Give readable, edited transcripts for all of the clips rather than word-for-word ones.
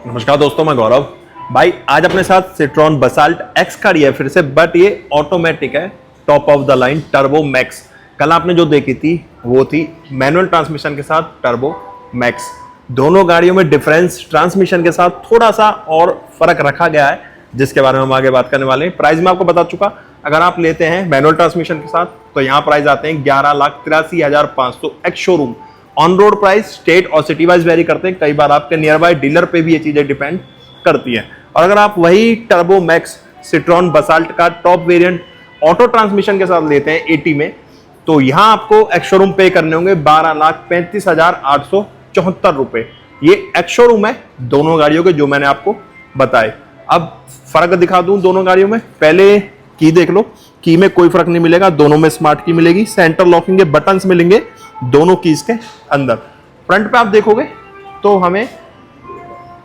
नमस्कार दोस्तों, मैं गौरव भाई। आज अपने साथ सिट्रॉन बसाल्ट एक्स खड़ी है फिर से, बट ये ऑटोमेटिक है, top of the line turbo max. कल आपने जो देखी थी वो थी मैनुअल ट्रांसमिशन के साथ टर्बो मैक्स। दोनों गाड़ियों में डिफरेंस ट्रांसमिशन के साथ थोड़ा सा और फर्क रखा गया है, जिसके बारे में हम आगे बात करने वाले हैं। प्राइस में आपको बता चुका, अगर आप लेते हैं मैनुअल ट्रांसमिशन के साथ तो यहाँ प्राइस आते हैं 11,83,500 ex showroom. On road price state और सिटी वाइज वेरी करते हैं, कई बार आपके नियर बाय डीलर पे भी ये चीजें डिपेंड करती हैं। और अगर आप वही टर्बो मैक्स सिट्रॉन बसाल्ट का टॉप वेरिएंट ऑटो ट्रांसमिशन के साथ लेते हैं 80 में, तो यहाँ आपको एक्स शोरूम पे करने होंगे 12,35,874 रुपए। ये एक्स शोरूम है दोनों गाड़ियों के जो मैंने आपको बताए। अब फर्क दिखा दूं दोनों गाड़ियों में। पहले की देख लो, की में कोई फर्क नहीं मिलेगा, दोनों में स्मार्ट की मिलेगी, सेंटर लॉकिंग के बटन्स मिलेंगे दोनों कीज के अंदर। फ्रंट पे आप देखोगे तो हमें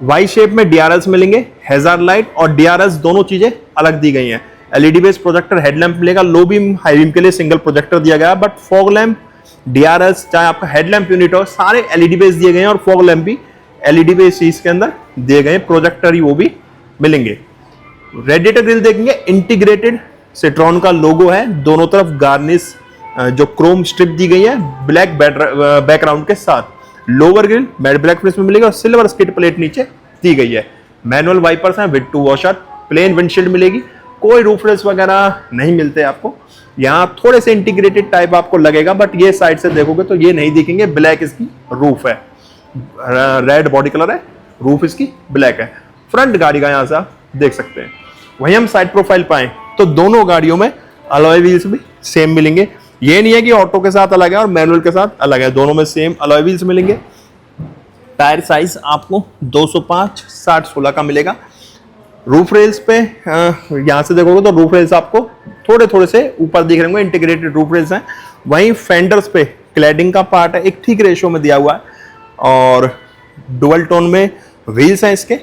वाई शेप में डीआरएल्स मिलेंगे, हैजार्ड लाइट और डीआरएल्स दोनों चीजें अलग दी गई हैं। एलईडी बेस्ड प्रोजेक्टर हेडलैम्प मिलेगा, लो बीम हाई बीम के लिए सिंगल प्रोजेक्टर दिया गया, बट फॉग लैंप डीआरएल्स चाहे आपका हेडलैम्प यूनिट हो सारे एलईडी बेस्ड दिए गए हैं, और फॉग लैंप भी एलईडी बेस्ड इसके अंदर दिए गए, प्रोजेक्टर ही वो भी मिलेंगे। रेडिएटर ग्रिल देखेंगे, इंटीग्रेटेड सिट्रॉन का लोगो है, दोनों तरफ गार्निश जो क्रोम स्ट्रिप दी गई है ब्लैक बैकग्राउंड के साथ। Lower grill matte black finish में मिलेगी और सिल्वर स्किड प्लेट नीचे दी गई है। मैनुअल वाइपर्स हैं विद 2 वॉशर, प्लेन विंडशील्ड मिलेगी, कोई रूफ रेस वगैरह नहीं मिलते आपको। यहाँ थोड़े से इंटीग्रेटेड टाइप आपको लगेगा, बट ये साइड से देखोगे तो ये नहीं दिखेंगे। ब्लैक इसकी रूफ है, रेड बॉडी कलर है, रूफ इसकी ब्लैक है। फ्रंट गाड़ी का यहाँ से आप देख सकते हैं। वहीं हम साइड प्रोफाइल पाएं तो दोनों गाड़ियों में अलॉय व्हील्स भी सेम मिलेंगे। ये नहीं है कि ऑटो के साथ अलग है और मैनुअल के साथ अलग है, दोनों में सेम अलॉय व्हील्स मिलेंगे। टायर साइज आपको 205/60/16 का मिलेगा। रूफ रेल्स पे यहाँ से देखोगे तो रूफ रेल्स आपको थोड़े थोड़े से ऊपर दिख रहे होंगे, इंटीग्रेटेड रूफ रेल्स हैं। वहीं फेंडर्स पे क्लैडिंग का पार्ट है, एक ठीक रेशियो में दिया हुआ है, और डुअल टोन में व्हील्स हैं इसके,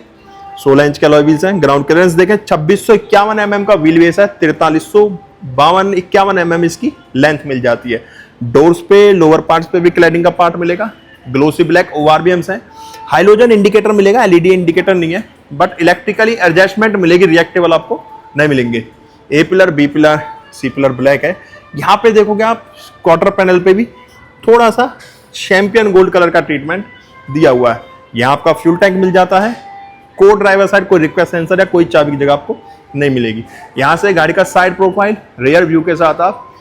16 इंच के अलॉय व्हील्स हैं। ग्राउंड क्लियरेंस देखें 2651 mm का व्हील बेस है, 4352-51 mm इसकी लेंथ मिल जाती है। डोर्स पे लोअर पार्ट्स पे भी क्लैडिंग का पार्ट मिलेगा, ग्लोसी ब्लैक ओआरबीएम्स हैं। हाइलोजन इंडिकेटर मिलेगा, एलईडी इंडिकेटर नहीं है, बट इलेक्ट्रिकली एडजस्टमेंट मिलेगी, रिएक्टेबल आपको नहीं मिलेंगे। A pillar, B pillar, C pillar black है। यहाँ पे देखोगे आप क्वार्टर पैनल पे भी थोड़ा सा चैंपियन गोल्ड कलर का ट्रीटमेंट दिया हुआ है। यहाँ आपका फ्यूल टैंक मिल जाता है। को ड्राइवर साइड कोई रिक्वेस्ट सेंसर या कोई चाबी की जगह आपको नहीं मिलेगी। यहाँ से गाड़ी का साइड प्रोफाइल रियर व्यू के साथ आप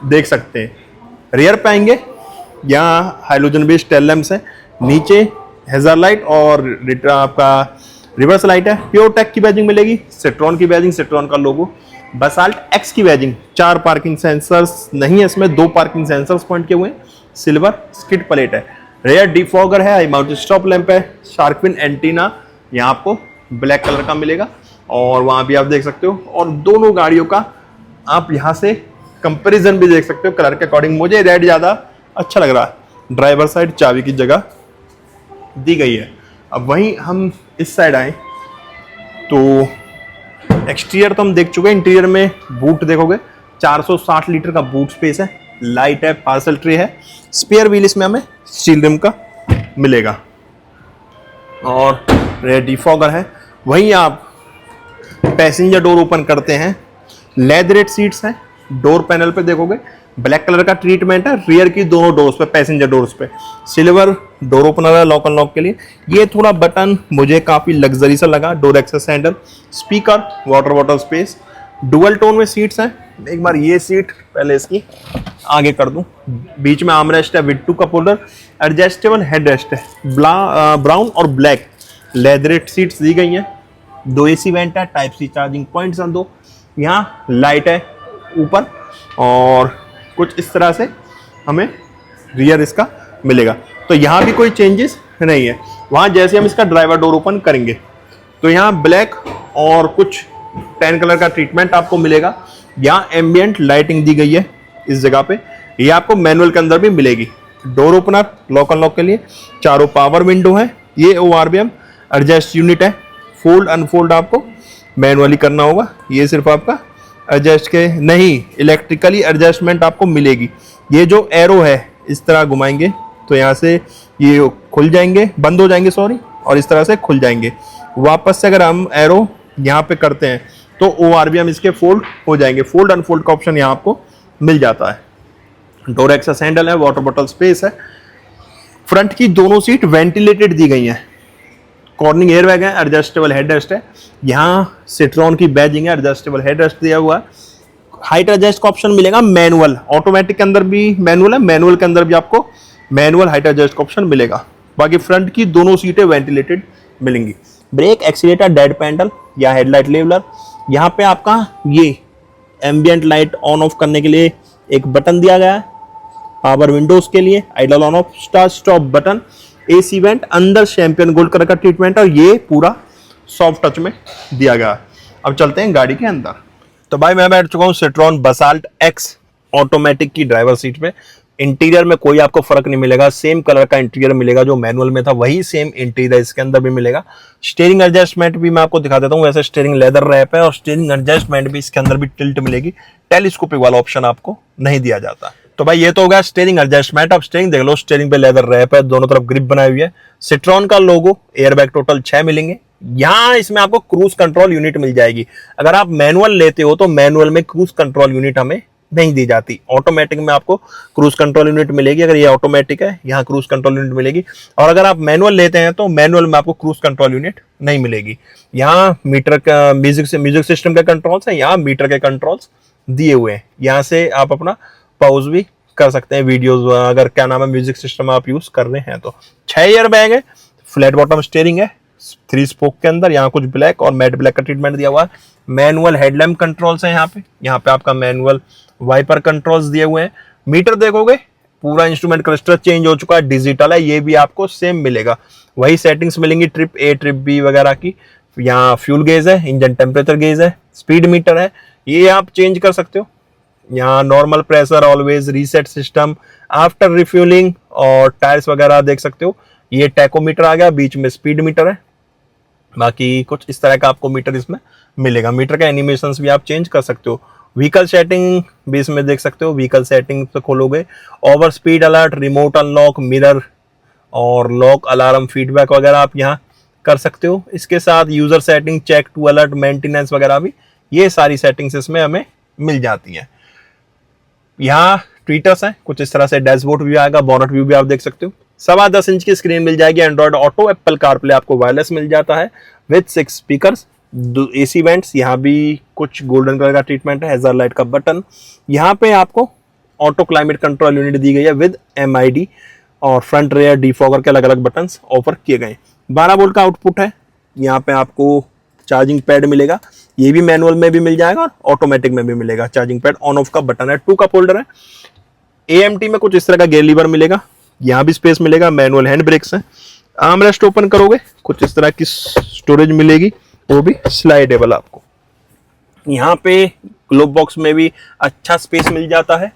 देख सकते हैं। रियर पे आएंगे, यहाँ हाइलोजन बेस्ड टेल लैंप्स है, नीचे हैजार्ड लाइट और आपका रिवर्स लाइट है। प्योर टेक की बैजिंग मिलेगी, सिट्रॉन की बैजिंग, सिट्रॉन का लोगो, बसाल्ट एक्स की बैजिंग। 4 पार्किंग सेंसर्स नहीं है इसमें, 2 पार्किंग सेंसर्स पॉइंट किए हुए हैं, सिल्वर स्किड प्लेट है। रेयर डिफॉगर है, हाई माउंटेड स्टॉप लैंप है, शार्कफिन एंटीना यहाँ आपको ब्लैक कलर का मिलेगा, और वहां भी आप देख सकते हो। और दोनों गाड़ियों का आप यहाँ से कंपैरिजन भी देख सकते हो कलर के अकॉर्डिंग। मुझे रेड ज्यादा अच्छा लग रहा है। ड्राइवर साइड चाबी की जगह दी गई है। अब वहीं हम इस साइड आए तो एक्सटीरियर तो हम देख चुके हैं। इंटीरियर में बूट देखोगे 460 लीटर का बूट स्पेस है, लाइट है, पार्सल ट्रे है, स्पेयर व्हील इसमें हमें स्टील रिम का मिलेगा, और रेयर डिफॉगर है। वहीं आप पैसेंजर डोर ओपन करते हैं, लेदरेट सीट्स हैं। डोर पैनल पे देखोगे ब्लैक कलर का ट्रीटमेंट है, रियर की दोनों डोर्स पे, पैसेंजर डोर्स पे सिल्वर डोर ओपनर है लॉक अनलॉक के लिए। ये थोड़ा बटन मुझे काफी लग्जरी सा लगा। Door access handle, speaker, water bottle space, dual tone में सीट्स हैं। एक बार ये सीट पहले इसकी आगे कर दूं, बीच में आर्मरेस्ट है with 2 cup holder, adjustable headrest है, ब्राउन और ब्लैक लेदरेट सीट्स दी गई हैं। 2 एसी वेंट है, टाइप सी चार्जिंग पॉइंट्स हैं 2। यहाँ लाइट है ऊपर, और कुछ इस तरह से हमें रियर इसका मिलेगा। तो यहाँ भी कोई चेंजेस नहीं है। वहाँ जैसे हम इसका ड्राइवर डोर ओपन करेंगे तो यहाँ ब्लैक और कुछ टैन कलर का ट्रीटमेंट आपको मिलेगा। यहाँ एम्बियंट लाइटिंग दी गई है इस जगह पे, ये आपको मैनुअल के अंदर भी मिलेगी। डोर ओपनर लॉक अनलॉक के लिए, चारों पावर विंडो है। ये ओआरबीएम एडजस्ट यूनिट है, फोल्ड अनफोल्ड आपको मैनुअली करना होगा। ये सिर्फ आपका एडजस्ट के नहीं, इलेक्ट्रिकली एडजस्टमेंट आपको मिलेगी। ये जो एरो है इस तरह घुमाएंगे तो यहाँ से ये खुल जाएंगे, बंद हो जाएंगे सॉरी, और इस तरह से खुल जाएंगे। वापस से अगर हम एरो यहाँ पे करते हैं तो ORVM इसके फोल्ड हो जाएंगे। फोल्ड अनफोल्ड का ऑप्शन यहाँ आपको मिल जाता है। डोर एक्सेस हैंडल है, वाटर बॉटल स्पेस है। फ्रंट की दोनों सीट वेंटिलेटेड दी गई हैं। कॉर्निंग एयर बैग है, एडजस्टेबल हेड रेस्ट है। यहाँ सिट्रॉन की बैजिंग है, एडजस्टेबल हेड रेस्ट दिया हुआ है। हाइट एडजस्ट का ऑप्शन मिलेगा मैनुअल, ऑटोमेटिक के अंदर भी मैनुअल है, मैनुअल के अंदर भी आपको मैनुअल हाइट एडजस्ट का ऑप्शन मिलेगा। बाकी फ्रंट की दोनों सीटें वेंटिलेटेड मिलेंगी। ब्रेक, एक्सीलेटर, डेड पैडल या हेडलाइट लेवलर। यहाँ पे आपका ये एम्बियंट लाइट ऑन ऑफ करने के लिए एक बटन दिया गया है। पावर विंडोज के लिए idle on off, start stop button, AC vent, अंदर चैंपियन गोल्ड कलर का ट्रीटमेंट और ये पूरा सॉफ्ट टच में दिया गया है। अब चलते हैं गाड़ी के अंदर। तो भाई मैं बैठ चुका हूँ सिट्रॉन बसाल्ट X ऑटोमेटिक की ड्राइवर सीट पे। इंटीरियर में कोई आपको फर्क नहीं मिलेगा, सेम कलर का इंटीरियर मिलेगा जो मैनुअल में था, वही सेम इंटीरियर इसके अंदर भी मिलेगा। स्टीयरिंग एडजस्टमेंट भी मैं आपको दिखा देता हूँ। वैसे स्टीयरिंग लेदर रैप है और स्टीयरिंग एडजस्टमेंट भी इसके अंदर भी टिल्ट मिलेगी। टेलीस्कोपिक वाला ऑप्शन आपको नहीं दिया जाता। तो भाई ये तो हो गया स्टीयरिंग एडजस्टमेंट। अब स्टीयरिंग देख लो, स्टीयरिंग पे लेदर रैप है, दोनों तरफ ग्रिप बनाई हुई है। सिट्रॉन का लोगो, एयरबैग टोटल 6 मिलेंगे। यहाँ इसमें आपको क्रूज कंट्रोल यूनिट मिल जाएगी। अगर आप मैनुअल लेते हो तो मैनुअल में क्रूज कंट्रोल यूनिट हमें नहीं दी जाती, ऑटोमेटिक में आपको क्रूज कंट्रोल यूनिट मिलेगी। अगर ये ऑटोमेटिक है, यहाँ क्रूज कंट्रोल यूनिट मिलेगी। और अगर आप मैनुअल लेते हैं तो मैनुअल में आपको क्रूज कंट्रोल यूनिट नहीं मिलेगी। यहाँ मीटर का म्यूजिक सिस्टम के कंट्रोल्स है, यहाँ मीटर के कंट्रोल्स दिए हुए हैं। यहाँ से आप अपना पॉज भी कर सकते हैं वीडियोज, अगर क्या नाम है म्यूजिक सिस्टम आप यूज कर रहे हैं तो। 6 ईयर बैग है, फ्लैट बॉटम स्टीयरिंग है 3 स्पोक के अंदर। यहाँ कुछ ब्लैक और मैट ब्लैक का ट्रीटमेंट दिया हुआ है। मैनुअल हेडलैम्प कंट्रोल्स है यहाँ पे आपका मैनुअल वाइपर कंट्रोल्स दिए हुए हैं। मीटर देखोगे पूरा इंस्ट्रूमेंट क्लस्टर चेंज हो चुका है, डिजिटल है, ये भी आपको सेम मिलेगा। वही सेटिंग्स मिलेंगी ट्रिप A ट्रिप B वगैरह की। यहाँ फ्यूल गेज है, इंजन टेम्परेचर गेज है, स्पीड मीटर है, ये आप चेंज कर सकते हो। यहाँ normal pressure, always reset system, after refuelling और टायर्स वगैरह देख सकते हो। ये टैकोमीटर आ गया, बीच में स्पीड मीटर है। बाकी कुछ इस तरह का आपको मीटर इसमें मिलेगा। मीटर का एनिमेशंस भी आप चेंज कर सकते हो। व्हीकल सेटिंग भी इसमें देख सकते हो। व्हीकल सेटिंग पे खोलोगे, over speed alert, remote unlock, mirror और लॉक अलार्म फीडबैक वगैरह आप यहाँ कर सकते हो। इसके साथ user setting, check to alert, maintenance वगैरह भी, ये सारी सेटिंग्स इसमें हमें मिल जाती हैं। यहाँ ट्वीटर्स हैं कुछ इस तरह से, डैशबोर्ड व्यू आएगा, बोनट व्यू भी आप देख सकते हो। 10.25 इंच की स्क्रीन मिल जाएगी, एंड्रॉइड ऑटो, एप्पल कारप्ले आपको वायरलेस मिल जाता है विद 6 स्पीकर्स। AC वेंट्स, यहाँ भी कुछ गोल्डन कलर का ट्रीटमेंट है, हैजर लाइट का बटन। यहाँ पे आपको ऑटो क्लाइमेट कंट्रोल यूनिट दी गई है विद MID और फ्रंट रेयर डिफॉगर के अलग अलग बटन ऑफर किए गए। 12 वोल्ट का आउटपुट है। यहाँ पे आपको चार्जिंग पैड मिलेगा, ये भी मैनुअल में भी मिल जाएगा और ऑटोमेटिक में भी मिलेगा। चार्जिंग पैड, ऑन ऑफ का बटन है, 2 कप होल्डर है। AMT में कुछ इस तरह का गियर लीवर मिलेगा, यहाँ भी स्पेस मिलेगा। मैनुअल हैंड ब्रेक्स है। आर्मरेस्ट ओपन करोगे कुछ इस तरह की स्टोरेज मिलेगी, वो भी स्लाइडेबल आपको। यहाँ पे ग्लोब बॉक्स में भी अच्छा स्पेस मिल जाता है।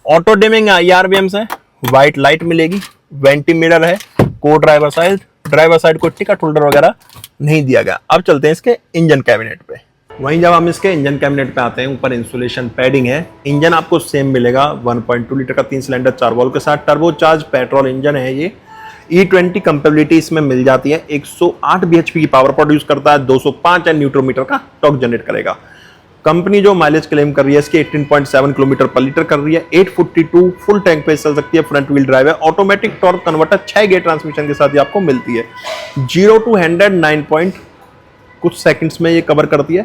ऑटो डिमिंग IRBMs है, व्हाइट लाइट मिलेगी, वेंटी मिरर है, को ड्राइवर साइड को टिकट होल्डर वगैरह नहीं दिया गया। अब चलते हैं इसके इंजन कैबिनेट पे। वहीं जब हम इसके इंजन कैबिनेट पे आते हैं, ऊपर इंसुलेशन पैडिंग है। इंजन आपको सेम मिलेगा, 1.2 लीटर का 3 सिलेंडर 4 वॉल्व के साथ टर्बो चार्ज पेट्रोल इंजन है। ये E20 कंपेबिलिटी इसमें मिल जाती है। 108 bhp की पावर प्रोड्यूस करता है, 205 न्यूटन मीटर का टॉर्क जनरेट करेगा। कंपनी जो माइलेज क्लेम कर रही है इसकी 18.7 किलोमीटर पर लीटर कर रही है। 842 फुल टैंक पे चल सकती है, फ्रंट व्हील ड्राइव है। Automatic torque converter 6 gear transmission के साथ ही आपको मिलती है। 0 to 100 9 कुछ सेकंड्स में ये कवर करती है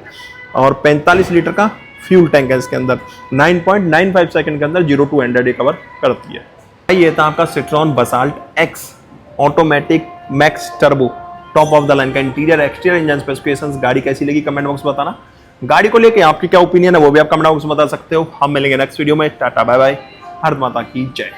और 45 लीटर का फ्यूल टैंक है इसके अंदर। 9.95 सेकंड के अंदर 0 to 100 ये कवर करती है। ये था आपका citron basalt X automatic max turbo, top of the line का इंटीरियर एक्सटीरियर इंजन स्पेसिफिकेशंस। गाड़ी कैसी लगी कमेंट बॉक्स में बताना। गाड़ी को लेके आपकी क्या ओपिनियन है वो भी आप कमेंट बॉक्स में बता सकते हो। हम मिलेंगे नेक्स्ट वीडियो में। टाटा बाय बाय, भारत माता की जय।